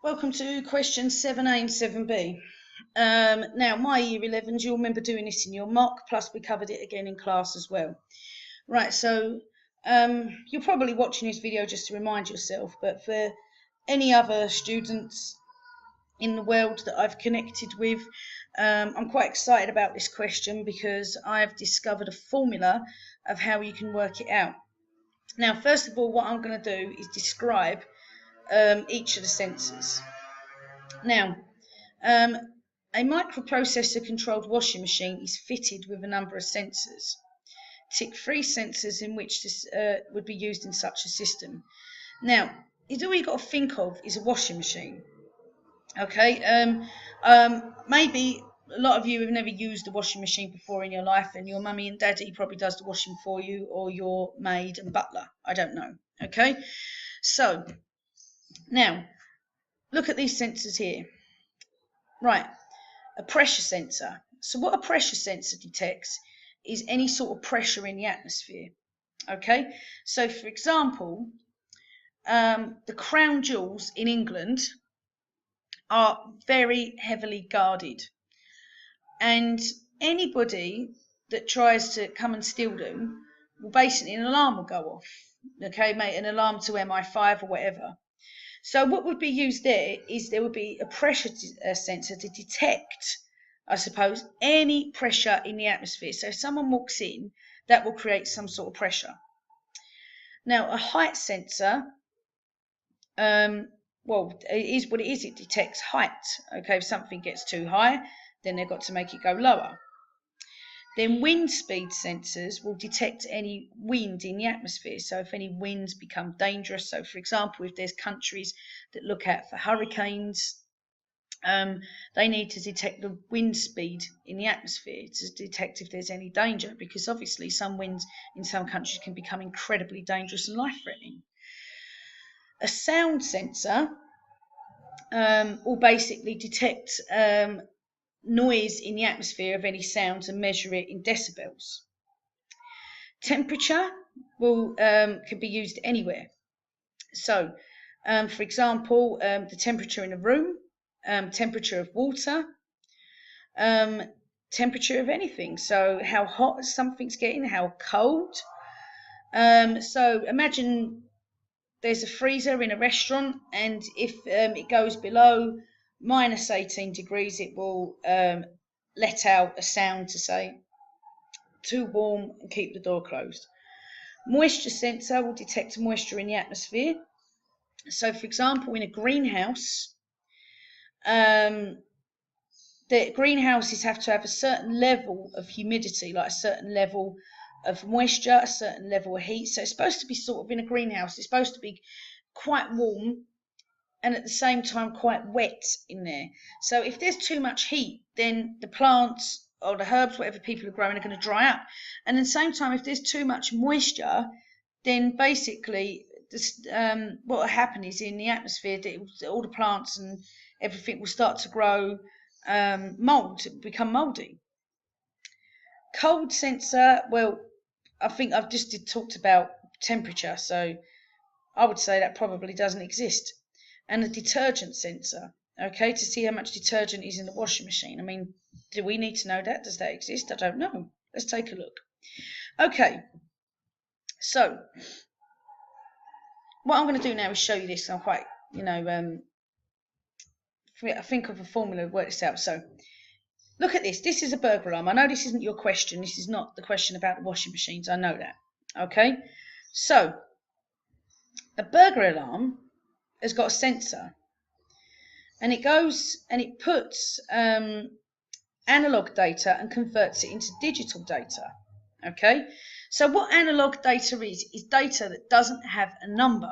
Welcome to question 7a and 7b. Now, my year 11s, you'll remember doing this in your mock, plus we covered it again in class as well. Right, so you're probably watching this video just to remind yourself, but for any other students in the world that I've connected with, I'm quite excited about this question because I've discovered a formula of how you can work it out. Now, first of all, what I'm going to do is describe each of the sensors. Now, a microprocessor controlled washing machine is fitted with a number of sensors. Tick 3 sensors in which this would be used in such a system. Now, all you've got to think of is a washing machine. Okay, maybe a lot of you have never used a washing machine before in your life, and your mummy and daddy probably does the washing for you, or your maid and butler. I don't know. Okay, so now look at these sensors here. Right, a pressure sensor. So what a pressure sensor detects is any sort of pressure in the atmosphere. Okay, so for example, the crown jewels in England are very heavily guarded, and anybody that tries to come and steal them, will basically, an alarm will go off. Okay, mate, an alarm to MI5 or whatever. So what would be used there is there would be a pressure sensor to detect, I suppose, any pressure in the atmosphere. So if someone walks in, that will create some sort of pressure. Now, a height sensor, well, it is what it is. It detects height. Okay, if something gets too high, then they've got to make it go lower. Then wind speed sensors will detect any wind in the atmosphere. So if any winds become dangerous, so for example, if there's countries that look out for hurricanes, they need to detect the wind speed in the atmosphere to detect if there's any danger, because obviously some winds in some countries can become incredibly dangerous and life-threatening. A sound sensor will basically detect noise in the atmosphere of any sounds and measure it in decibels. Temperature can be used anywhere. So, for example, the temperature in a room, temperature of water, temperature of anything. So, how hot something's getting, how cold. So, imagine there's a freezer in a restaurant, and if it goes below minus 18 degrees, it will let out a sound to say too warm and keep the door closed. Moisture sensor will detect moisture in the atmosphere. So for example, in a greenhouse, the greenhouses have to have a certain level of humidity, like a certain level of moisture, a certain level of heat. So it's supposed to be sort of, in a greenhouse, it's supposed to be quite warm and at the same time quite wet in there. So if there's too much heat, then the plants or the herbs, whatever people are growing, are going to dry up. And at the same time, if there's too much moisture, then basically this, what will happen is in the atmosphere, all the plants and everything will start to grow mold, become moldy. Cold sensor, well, I think I've just talked about temperature, so I would say that probably doesn't exist. And a detergent sensor, okay, to see how much detergent is in the washing machine. I mean, do we need to know that? Does that exist? I don't know. Let's take a look. Okay, so what I'm going to do now is show you this. I'm quite, I think of a formula to work this out. So look at this. This is a burglar alarm. I know this isn't your question. This is not the question about the washing machines. I know that. Okay, so a burglar alarm has got a sensor, and it goes and it puts analog data and converts it into digital data. Okay, so what analog data is data that doesn't have a number.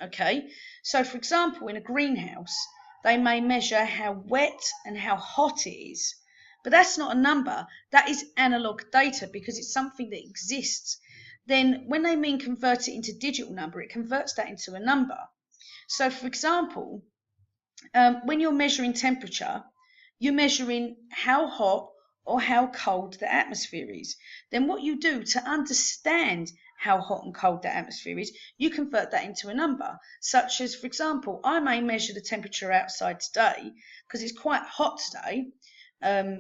Okay, so for example, in a greenhouse, they may measure how wet and how hot it is, but that's not a number. That is analog data because it's something that exists. Then when they mean convert it into digital number, it converts that into a number. So for example, when you're measuring temperature, you're measuring how hot or how cold the atmosphere is. Then what you do to understand how hot and cold that atmosphere is, you convert that into a number, such as, for example, I may measure the temperature outside today because it's quite hot today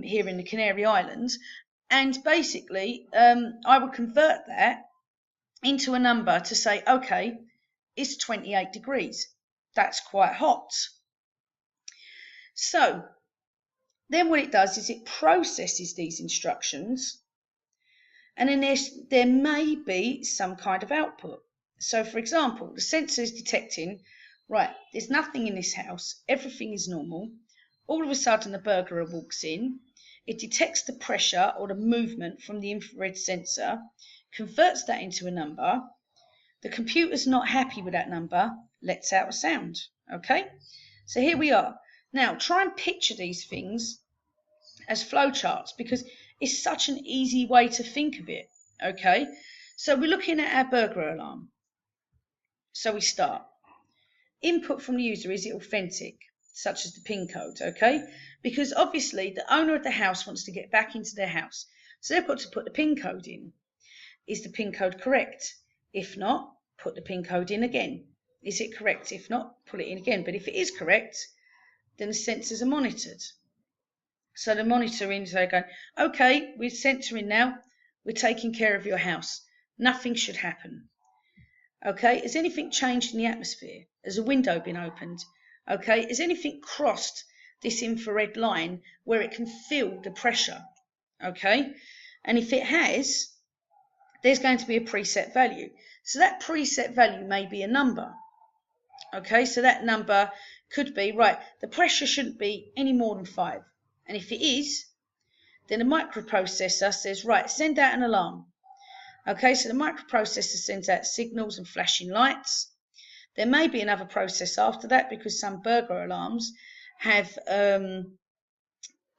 here in the Canary Islands, and basically I would convert that into a number to say, okay, it's 28 degrees. That's quite hot. So then what it does is it processes these instructions, and then there may be some kind of output. So for example, the sensor is detecting, right, there's nothing in this house, everything is normal. All of a sudden the burglar walks in, it detects the pressure or the movement from the infrared sensor, converts that into a number. The computer's not happy with that number, lets out a sound. Okay, so here we are. Now try and picture these things as flowcharts, because it's such an easy way to think of it. Okay, so we're looking at our burglar alarm. So we start. Input from the user, is it authentic, such as the PIN code? Okay, because obviously the owner of the house wants to get back into their house, so they've got to put the PIN code in. Is the PIN code correct? If not, put the PIN code in again. Is it correct? If not, put it in again. But if it is correct, then the sensors are monitored. So the monitoring, so going, okay, we're censoring now, we're taking care of your house. Nothing should happen. Okay, has anything changed in the atmosphere? Has a window been opened? Okay, has anything crossed this infrared line where it can feel the pressure? Okay, and if it has, there's going to be a preset value. So that preset value may be a number. Okay, so that number could be, right, the pressure shouldn't be any more than 5. And if it is, then the microprocessor says, right, send out an alarm. Okay, so the microprocessor sends out signals and flashing lights. There may be another process after that, because some burglar alarms have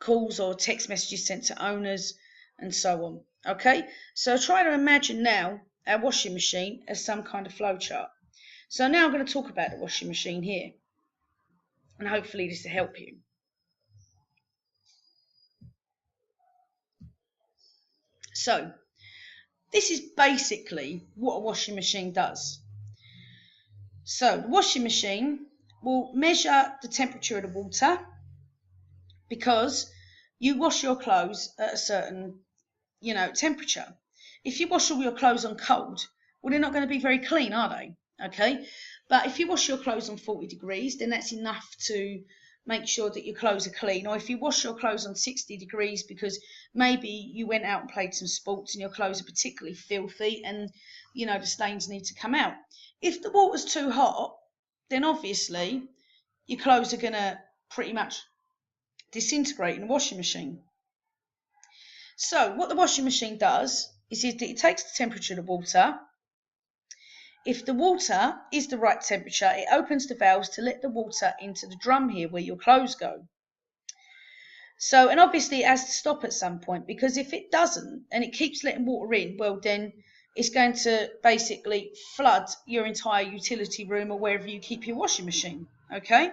calls or text messages sent to owners and so on. Okay, so try to imagine now our washing machine as some kind of flowchart. So now I'm going to talk about the washing machine here, and hopefully this will help you. So this is basically what a washing machine does. So the washing machine will measure the temperature of the water, because you wash your clothes at a certain, temperature. If you wash all your clothes on cold, well, they're not going to be very clean, are they? Okay, but if you wash your clothes on 40 degrees, then that's enough to make sure that your clothes are clean. Or if you wash your clothes on 60 degrees because maybe you went out and played some sports and your clothes are particularly filthy and the stains need to come out. If the water's too hot, then obviously your clothes are going to pretty much disintegrate in the washing machine. So what the washing machine does is that it takes the temperature of the water. If the water is the right temperature, it opens the valves to let the water into the drum here where your clothes go. So, and obviously it has to stop at some point, because if it doesn't and it keeps letting water in, well, then it's going to basically flood your entire utility room or wherever you keep your washing machine. Okay?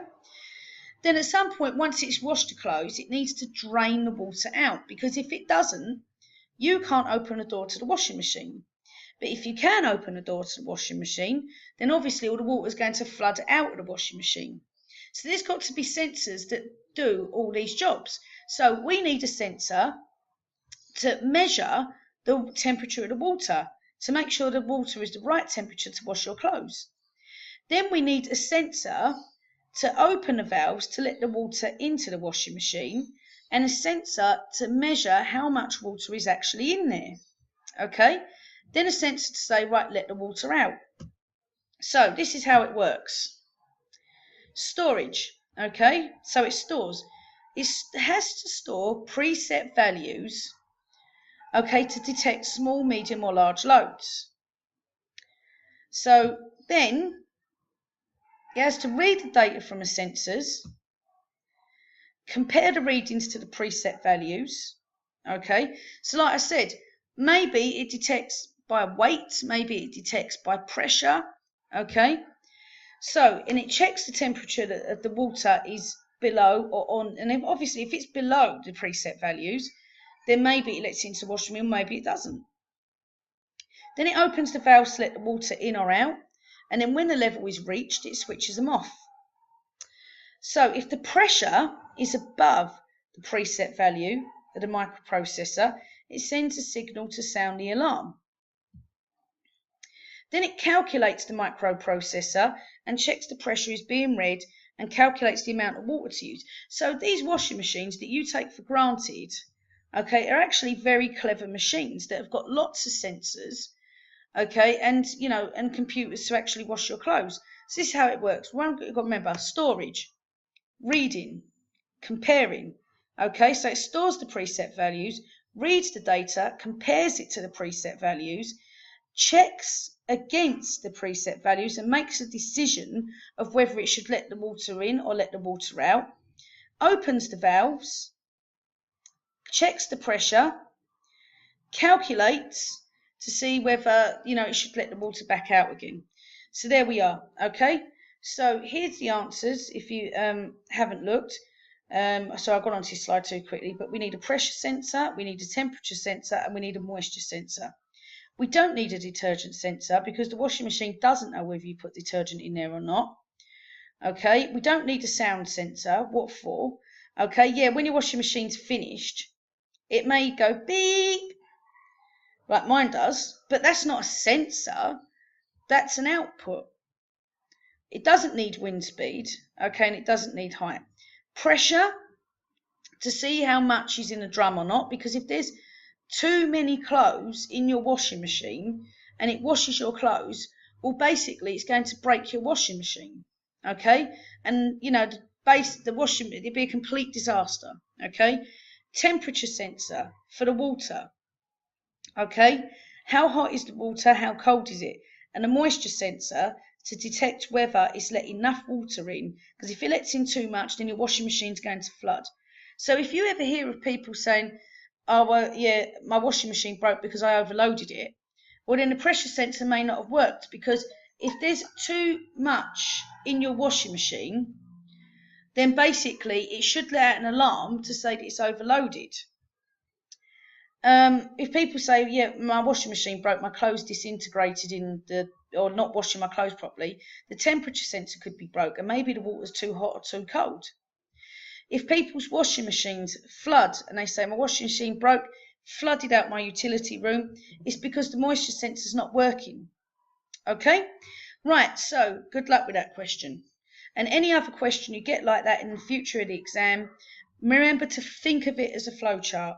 Then at some point, once it's washed the clothes, it needs to drain the water out, because if it doesn't, you can't open the door to the washing machine. But if you can open the door to the washing machine, then obviously all the water is going to flood out of the washing machine. So there's got to be sensors that do all these jobs. So we need a sensor to measure the temperature of the water, to make sure the water is the right temperature to wash your clothes. Then we need a sensor to open the valves to let the water into the washing machine, and a sensor to measure how much water is actually in there. Okay? Then a sensor to say, right, let the water out. So this is how it works. Storage. Okay? So it stores. It has to store preset values, okay, to detect small, medium or large loads. So then it has to read the data from the sensors, compare the readings to the preset values. Okay, so like I said, maybe it detects by weight, maybe it detects by pressure. Okay, so and it checks the temperature that the water is below or on, and then obviously if it's below the preset values, then maybe it lets it into the washing machine, maybe it doesn't. Then it opens the valves to let the water in or out, and then when the level is reached, it switches them off. So if the pressure is above the preset value of the microprocessor, it sends a signal to sound the alarm. Then it calculates the microprocessor and checks the pressure is being read and calculates the amount of water to use. So these washing machines that you take for granted, okay, are actually very clever machines that have got lots of sensors, okay, and and computers to actually wash your clothes. So this is how it works. One, you've got to remember, storage, reading, comparing. Okay, so it stores the preset values, reads the data, compares it to the preset values, checks against the preset values and makes a decision of whether it should let the water in or let the water out, opens the valves, checks the pressure, calculates to see whether it should let the water back out again. So there we are. Okay, so here's the answers if you haven't looked. So I've gone on to slide 2 quickly, but we need a pressure sensor, we need a temperature sensor, and we need a moisture sensor. We don't need a detergent sensor because the washing machine doesn't know whether you put detergent in there or not. Okay, we don't need a sound sensor. What for? Okay, yeah, when your washing machine's finished, it may go beep, like mine does, but that's not a sensor, that's an output. It doesn't need wind speed, okay, and it doesn't need height. Pressure, to see how much is in the drum or not, because if there's too many clothes in your washing machine and it washes your clothes, well, basically it's going to break your washing machine, okay, and the washing, it'd be a complete disaster. Okay, temperature sensor for the water, okay, how hot is the water, how cold is it, and a moisture sensor to detect whether it's let enough water in, because if it lets in too much, then your washing machine's going to flood. So if you ever hear of people saying, oh, well, yeah, my washing machine broke because I overloaded it, well, then the pressure sensor may not have worked, because if there's too much in your washing machine, then basically it should let out an alarm to say that it's overloaded. If people say, yeah, my washing machine broke, my clothes disintegrated or not washing my clothes properly, the temperature sensor could be broke, and maybe the water's too hot or too cold. If people's washing machines flood and they say my washing machine broke, flooded out my utility room, it's because the moisture sensor's not working. Okay? Right, so good luck with that question. And any other question you get like that in the future of the exam, remember to think of it as a flowchart.